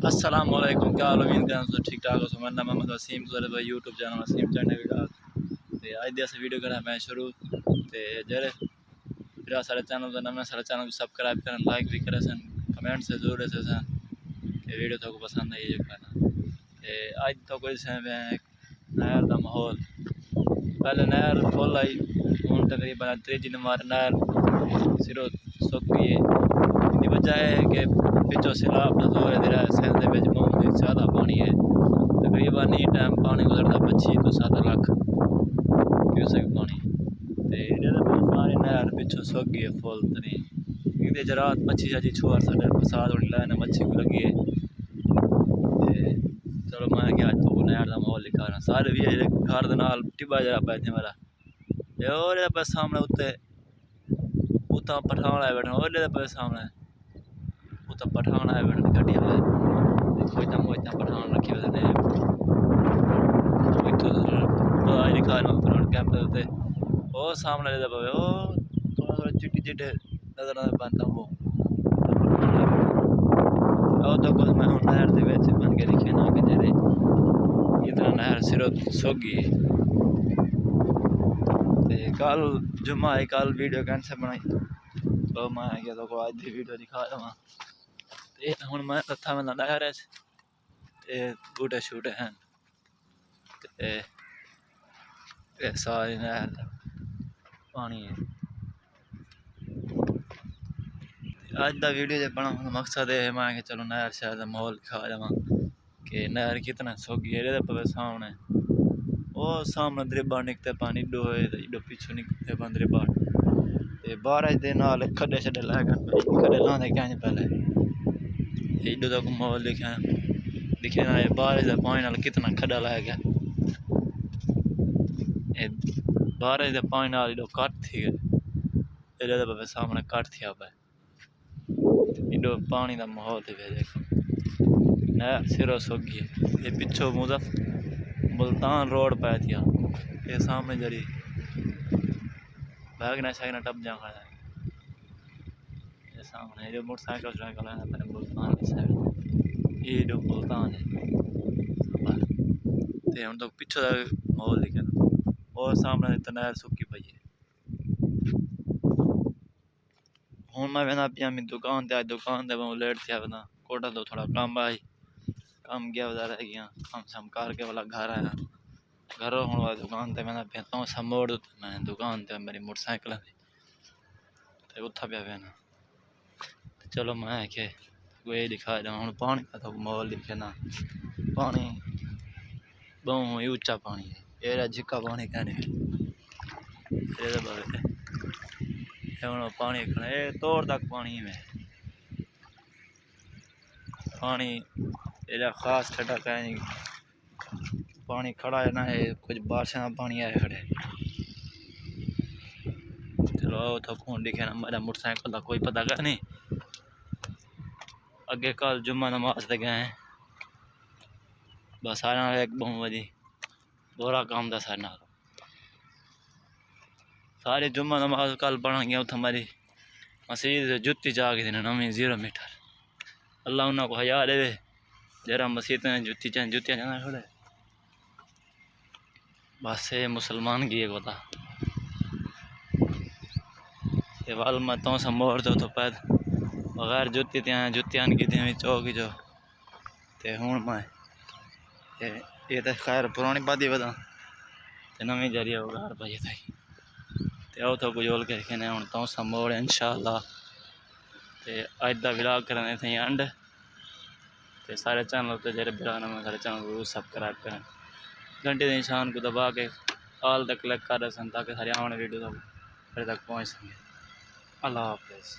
अस्सलामुअलैकुम, क्या हाल? उम्मीद करना सब ठीक ठाक हो। मेरा नाम मोहम्मद वसीम तो यूट्यूब चैनल वसीम चैनल ते अज दे वीडियो करा मैं शुरू ते जेह्ड़े फिर सारे चैनल का नमें सारे चैनल को सब्सक्राइब करन, लाइक भी करे सन, कमेंट से जरूर ऐसे सन कि वीडियो तो पसंद आई जो करना ते अज तो कोई नहर का माहौल पहले नहर फुल आई हूँ तकरीबन 3 नंबर नहर सिरों सुक गई है। इसकी वजह है कि पिछों सैलाब का जोर है शहर के बहुत ज़्यादा पानी है। तकरीबन ई टाइम पानी गुजरता 25 तो 7 लाख क्यूसेक पानी सारी नहर पिछों सुक गई है फुल तरी ये रात मच्छी जी छुआ साढ़े बरसात होने लगे मच्छी को लगी है। चलो मैं क्या तो नहर का माहौल दिखा रहा सारे भी घर के नाल टिब्बा जरा पैसे मेरा और बस सामने उत्ते उतना पठान आए बैठे और पे सामने उतना पठान आए बैठे गड्डी वाले कोई पठान रखे हुए ने कैंप और सामने पवे ओ थोड़ा थोड़ा चिट्टी चिट्टे नजर बनता वो तो कुछ मैं नहर के बन के दिखे ना कि जेरे इतना नहर सिरों सुक गई। कल जुम्मा है कल वीडियो कैंसिल बनाई तो मैं क्या तो आज की वीडियो दिखा देव हूँ मैं तथा में नहर है बूटे शूटे हैं सारी नहर पानी है। अज का वीडियो जो बनाने मकसद है मैं कि चलो नहर शहर का माहौल दिखा देव कि नहर कितना सुक गई है पे सामने वो सामने दरिबा निकते पानी डो पिछू निकलते दरिबा बारिश के नाल खड्डे शड्डे लै गए खड्डे लाने क्या पहले एडो तक माहौल दिखे ना बारिश के पानी नाल कितना खड्डा लै गया बारिश के पानी नाल एडो कट थी गए सामने कट थी पे एडो पानी का माहौल थी देखो नहर सिरों सुक गई ये पिछो मुल्तान रोड पै थी ये सामने जरी बैगना शैगना टप जा खड़ा ये सामने जो मोटरसाइकिल है मुल्तान की साइड ये जो मुल्तान है हम तो पिछो माहौल दिखे और सामने नहर सुकी पई है। हूँ मैं बहना पिया मेरी दुकान ते मैं लेट थी बना कोटा तो थोड़ा काम आई काम गया रह गया काम शाम करके वाला घर आया घर हूँ वाला दुकान ते मैं तो सब मोड़ मैं दुकान ते मेरी मोटरसाइकिल उथा पे बहना चलो मैं के वो दिखा रहा हूँ पानी का तो माहौल दिखे ना पानी बहुत ही ऊंचा पानी है ये झिक्का पानी कहने पानी तोड़ तक पानी में पानी एरा खास ठंडा कहीं पानी खड़ा है ना है कुछ बारिश का पानी आया खड़े चलो तो फोन दिखे ना मेरा मोटरसाइकिल का कोई पता कर नहीं अगे कल जुम्मा नमाज ते गए बस सारे एक बहुत बजी बोरा काम था सारे जुम्मा नमाज कल पढ़ा गया उत हमारी मसीद जुत्ती जा गई नवी 0 मीटर अल्लाह उन्होंने को हजार दे जरा मसीद जुत्तियाँ जाना छोड़े बस ये मुसलमान की एक पता वाल मैं तो मोड़ दो तो पैद बगैर जुत्तियाँ की चौक जो हूँ मैं ये तो खैर पुरानी बात ही बता नवी जरिए घर पाई थी आओ तो कुछ होल के हूँ तो मोड़ इंशाअल्लाह अज का व्लॉग करने थे एंड ते सारे चैनल पर जो बिरा सारे चैनल को सब्सक्राइब करें घंटे के निशान को दबा के ऑल तक क्लिक कर सन ताकि सारे आने वीडियो तक पहुँच सकें। अल्लाह हाफिज़।